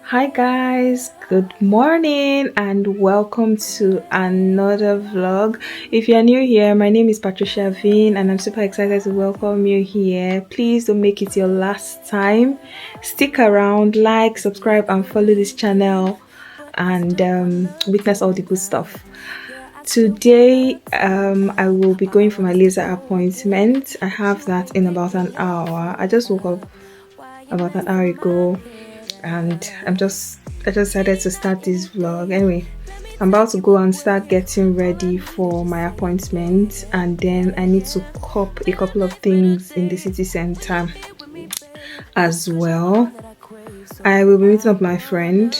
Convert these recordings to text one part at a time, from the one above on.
Hi guys, good morning and welcome to another vlog. If you are new here, my name is Patricia-Vin and I'm super excited to welcome you here. Please don't make it your last time. Stick around, like, subscribe and follow this channel and witness all the good stuff. Today I will be going for my laser appointment. I have that in about an hour. I just woke up about an hour ago and I just decided to start this vlog. Anyway, I'm about to go and start getting ready for my appointment, and then I need to cop a couple of things in the city center as well. I will be meeting up my friend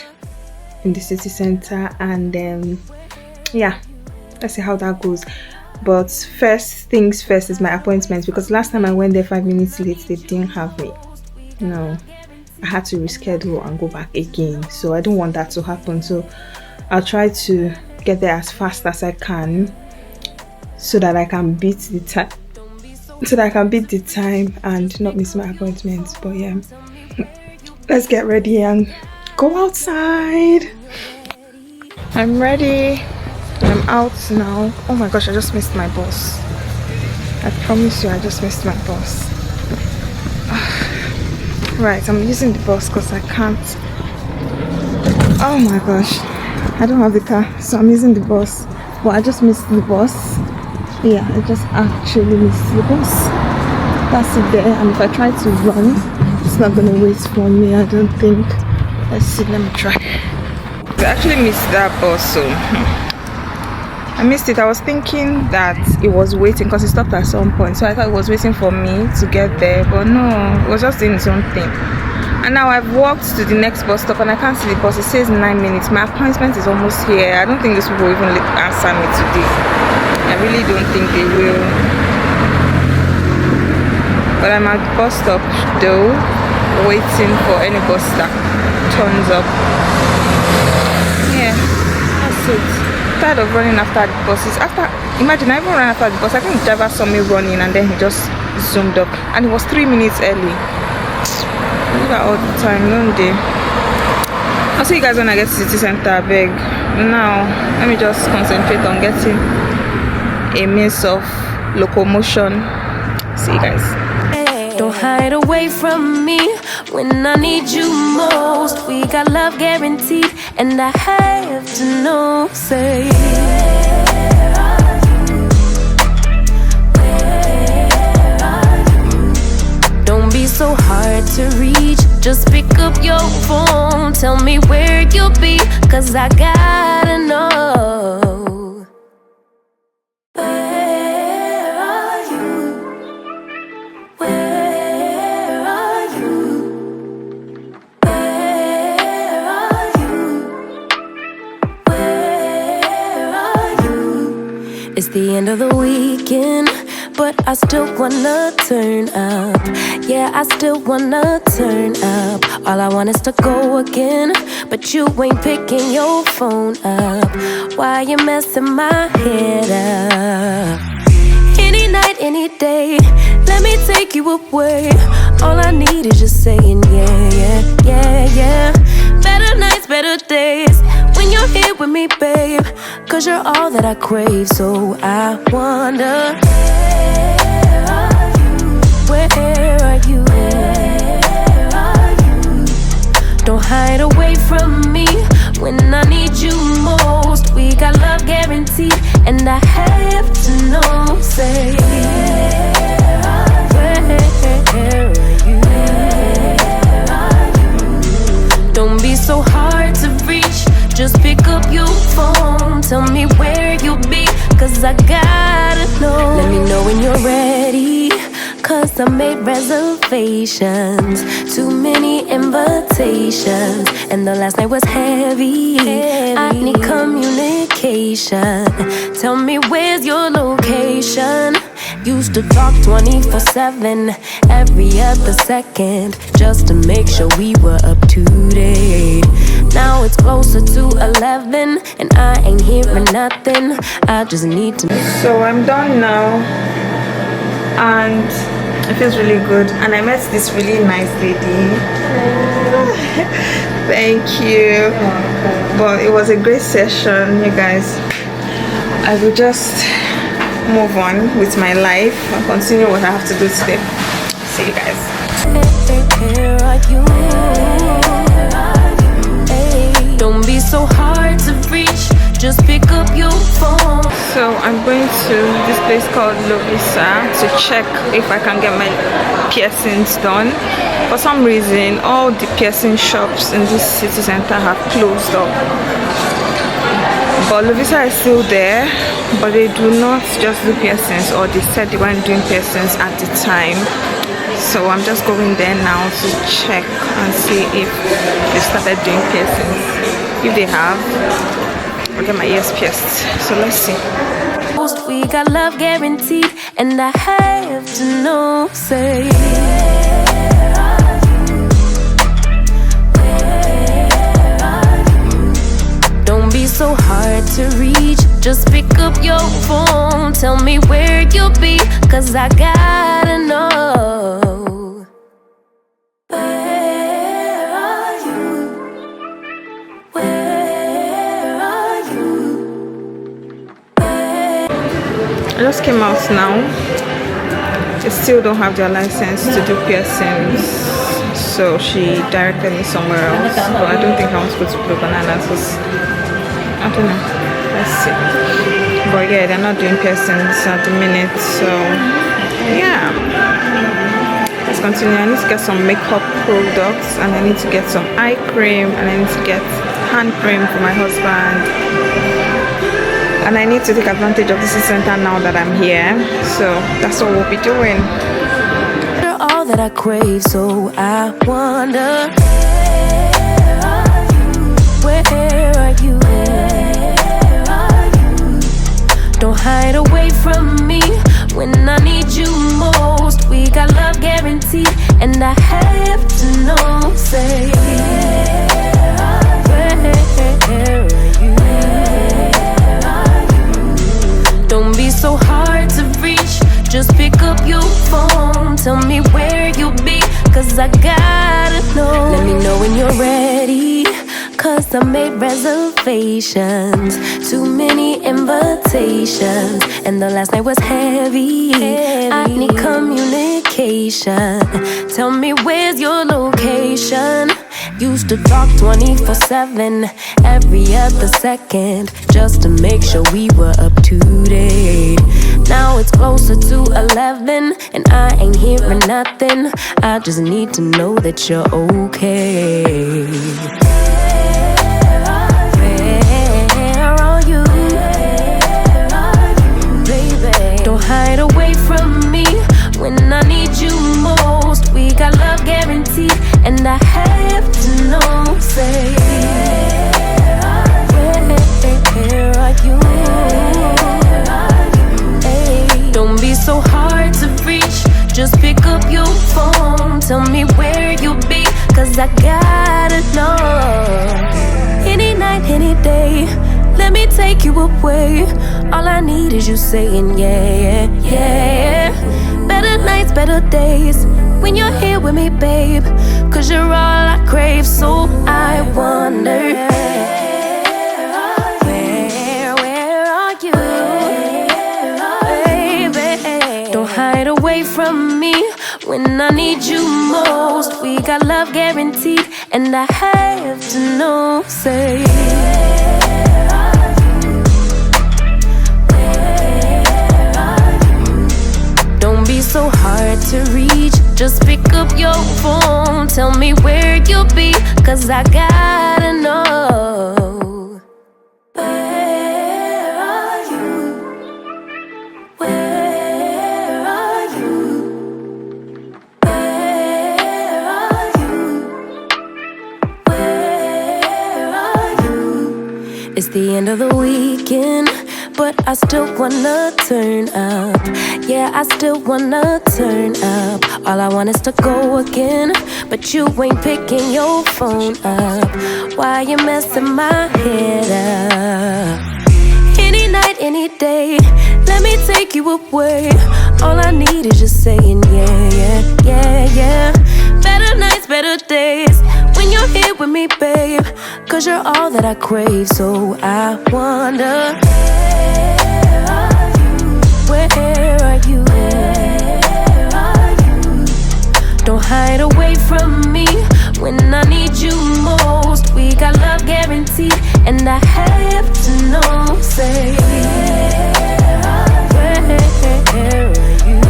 in the city center, and then yeah, let's see how that goes. But first things first is my appointment, because last time I went there 5 minutes late, they didn't have me. No, I had to reschedule and go back again, so I don't want that to happen. So I'll try to get there as fast as I can so that I can beat the time and not miss my appointment. But yeah, let's get ready and go outside. I'm ready. I'm out now. Oh my gosh, I just missed my bus. I promise you, I just missed my bus. Right, I'm using the bus because I can't. Oh my gosh, I don't have the car, so I'm using the bus. But I just missed the bus. Yeah, I just actually missed the bus. That's it there. And if I try to run, it's not gonna wait for me, I don't think. Let's see, let me try. I actually missed that bus, so I missed it. I was thinking that it was waiting because it stopped at some point, so I thought it was waiting for me to get there, but no, it was just doing its own thing. And now I've walked to the next bus stop and I can't see the bus. It says 9 minutes. My appointment is almost here. I don't think these people will even answer me today. I really don't think they will. But I'm at the bus stop though, waiting for any bus that turns up. Yeah, that's it. Tired of running after the buses. Imagine I even ran after the bus. I think the driver saw me running and then he just zoomed up, and it was 3 minutes early. I do that all the time, don't they? I'll see you guys when I get to city center. Beg. Now let me just concentrate on getting a means of locomotion. See you guys. Don't hide away from me when I need you most. We got love guaranteed, and I have to know. Say, where are you? Where are you? Don't be so hard to reach. Just pick up your phone. Tell me where you'll be, 'cause I gotta know. It's the end of the weekend, but I still wanna turn up. Yeah, I still wanna turn up. All I want is to go again, but you ain't picking your phone up. Why you messing my head up? Any night, any day, let me take you away. All I need is just saying yeah, yeah, yeah, yeah. Better nights, better days when you're here with me, babe, 'cause you're all that I crave. So I wonder, where are you? Where are you? Where are you? Don't hide away from me when I need you most. We got love guaranteed, and I have to know. Say, where are you? cause I gotta know. Let me know when you're ready, cause I made reservations. Too many invitations, and the last night was heavy. I need communication. Tell me where's your location. Used to talk 24/7, every other second, just to make sure we were up to date. Now it's closer to 11, and I ain't hearing nothing. I just need to. So I'm done now, and it feels really good. And I met this really nice lady. Thank you. But it was a great session, you guys. I will just move on with my life and continue what I have to do today. See you guys. Where are you? Don't be so hard to reach, just pick up your phone. So I'm going to this place called Lovisa to check if I can get my piercings done. For some reason, all the piercing shops in this city center have closed up. But Lovisa is still there, but they do not just do piercings, or they said they weren't doing piercings at the time. So I'm just going there now to check and see if they started doing piercings. If they have, I'll get my ears pierced. So let's see. We got love guaranteed, and I have to know, say. Don't be so hard to reach, just pick up your phone. Tell me where you'll be, cause I gotta know. Where are you? Where are you? I just came out now. They still don't have their license to do piercings, so she directed me somewhere else. But I don't think I want to go to Blue Bananas. I don't know. Let's see. But yeah, they're not doing piercings at the minute, so yeah. Let's continue. I need to get some makeup products, and I need to get some eye cream, and I need to get hand cream for my husband. And I need to take advantage of the city center now that I'm here. So that's what we'll be doing. You're all that I crave, so I wonder, where are you? Don't hide away from me when I need you most. We got love guaranteed, and I have to know, say, where are you? Don't be so hard to reach, just pick up your phone. Tell me where you'll be, cause I gotta know. Let me know when you're ready, cause I made reservations. Too many invitations, and the last night was heavy. I need communication. Tell me where's your location. Used to talk 24/7, every other second, just to make sure we were up to date. Now it's closer to 11, and I ain't hearing nothing. I just need to know that you're okay. Where are you? Baby, don't hide away from me when I need you most. We got love guaranteed, and I have to know, say, where are you? Hey, don't be so hard to reach, just pick up your phone. Tell me where you'll be, cause I gotta know. Any night, any day, let me take you away. All I need is you saying yeah, yeah. Better nights, better days, when you're here with me, babe, cause you're all I crave. So I wonder, where are you? Baby, don't hide away from me when I need you most. We got love guaranteed, and I have to know, say, don't be so hard to reach, just pick up your phone. Tell me where you'll be, cause I gotta know. Where are you? the end of the weekend, but I still wanna turn up. Yeah, I still wanna turn up. All I want is to go again, but you ain't picking your phone up. Why you messing my head up? Any night, any day, let me take you away. All I need is just saying yeah, yeah, yeah, yeah. Better nights, better days, when you're here with me, babe. Cause you're all that I crave, so I wonder, where are you? Where are you? Don't hide away from me when I need you most. We got love guaranteed, and I have to know, say, where are you?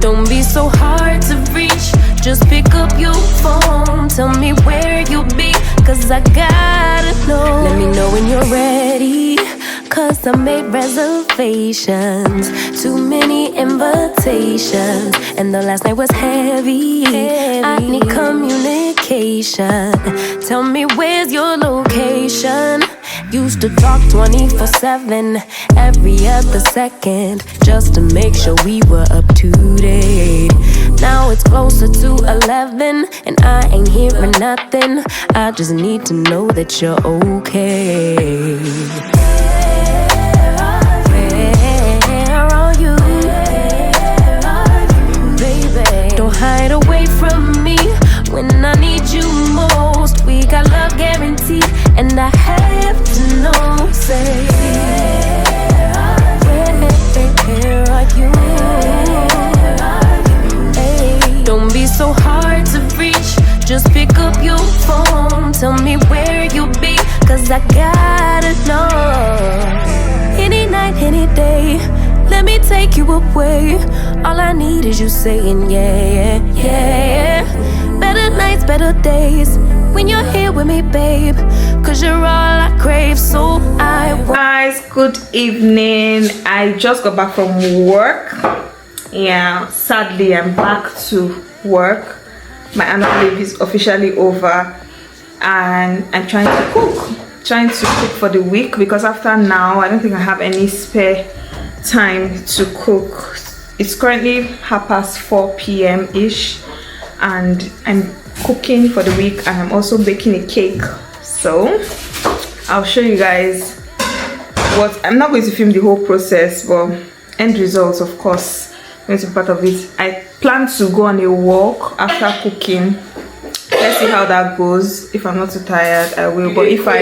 Don't be so hard to reach, just pick up your phone. Tell me where you'll be, cause I gotta know. Let me know when you're ready, cause I made reservations. Too many invitations, and the last night was heavy. I need communication. Tell me where's your location. Used to talk 24/7, every other second, just to make sure we were up to date. Now it's closer to 11, and I ain't hearing nothing. I just need to know that you're okay. Where are you? Baby, don't hide away from me when I need you most. We got love guaranteed, and I have to know, say, where are you? Hey, don't be so hard to reach, just pick up your phone. Tell me where you'll be, cause I gotta know. Any night, any day, let me take you away. All I need is you saying yeah, yeah, yeah. Better nights, better days, when you're here with me, babe. Cause you're all I crave, so I want. Guys, good evening. I just got back from work. Yeah, sadly I'm back to work. My annual leave is officially over, and I'm trying to cook for the week, because after now I don't think I have any spare time to cook. It's currently 4:30 p.m. ish, and I'm cooking for the week, and I'm also baking a cake. So I'll show you guys what I'm not going to film the whole process, but end results, of course, going to be part of it. I plan to go on a walk after cooking. Let's see how that goes. If I'm not too tired, I will. But if I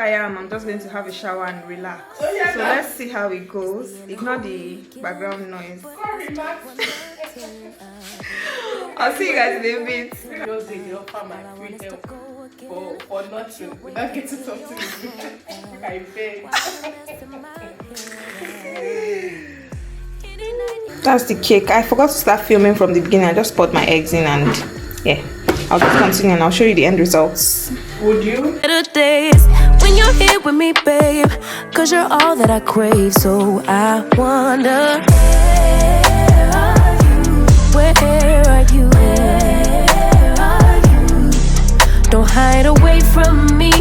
am, I'm just going to have a shower and relax. So let's see how it goes. Ignore the background noise. I'll see you guys in a bit. For nothing, without getting something I beg. That's the cake. I forgot to start filming from the beginning. I just poured my eggs in, and yeah, I'll just continue and I'll show you the end results. Would you? Better days, when you're here with me, babe. Cause you're all that I crave, so I wonder, where are you? Don't hide away from me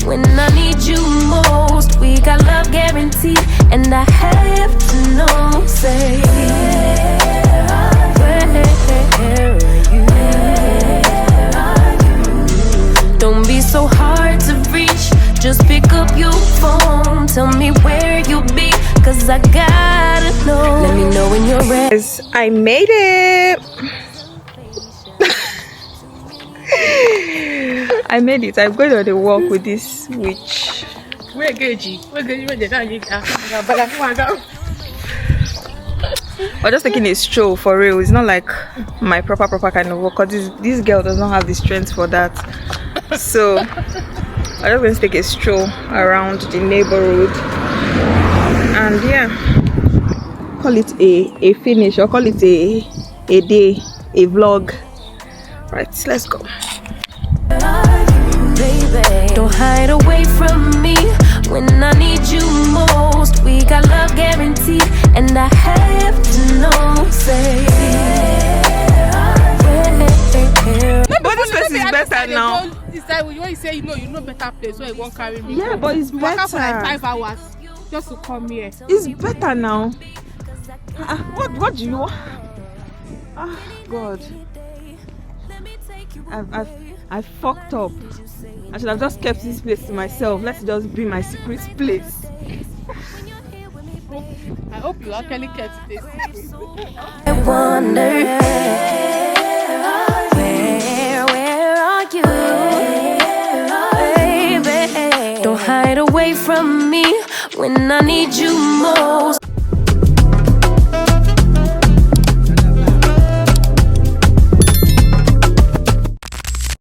when I need you most. We got love guaranteed, and I have to know, say, where are you? Don't be so hard to reach, just pick up your phone. Tell me where you'll be, cause I gotta know. Let me know when you're ready. I made it. I made it. I'm going on a walk with this witch. Where Geji? We're just taking a stroll for real. It's not like my proper kind of walk, because this girl does not have the strength for that. So I'm just going to take a stroll around the neighborhood, and yeah, call it a finish, or call it a day, a vlog. Right, let's go. Baby, don't hide away from me when I need you most. We got love guaranteed, and I have to know, say, where place is better now. Is that when you say you know better place where you won't carry me? Yeah, but it's you walk out for like better. 5 hours just to come here. It's better now. What do you want? Ah, God. I fucked up. I should have just kept this place to myself. Let's just be my secret place. I hope you actually kept this. I wonder where are you, baby? Don't hide away from me when I need you most.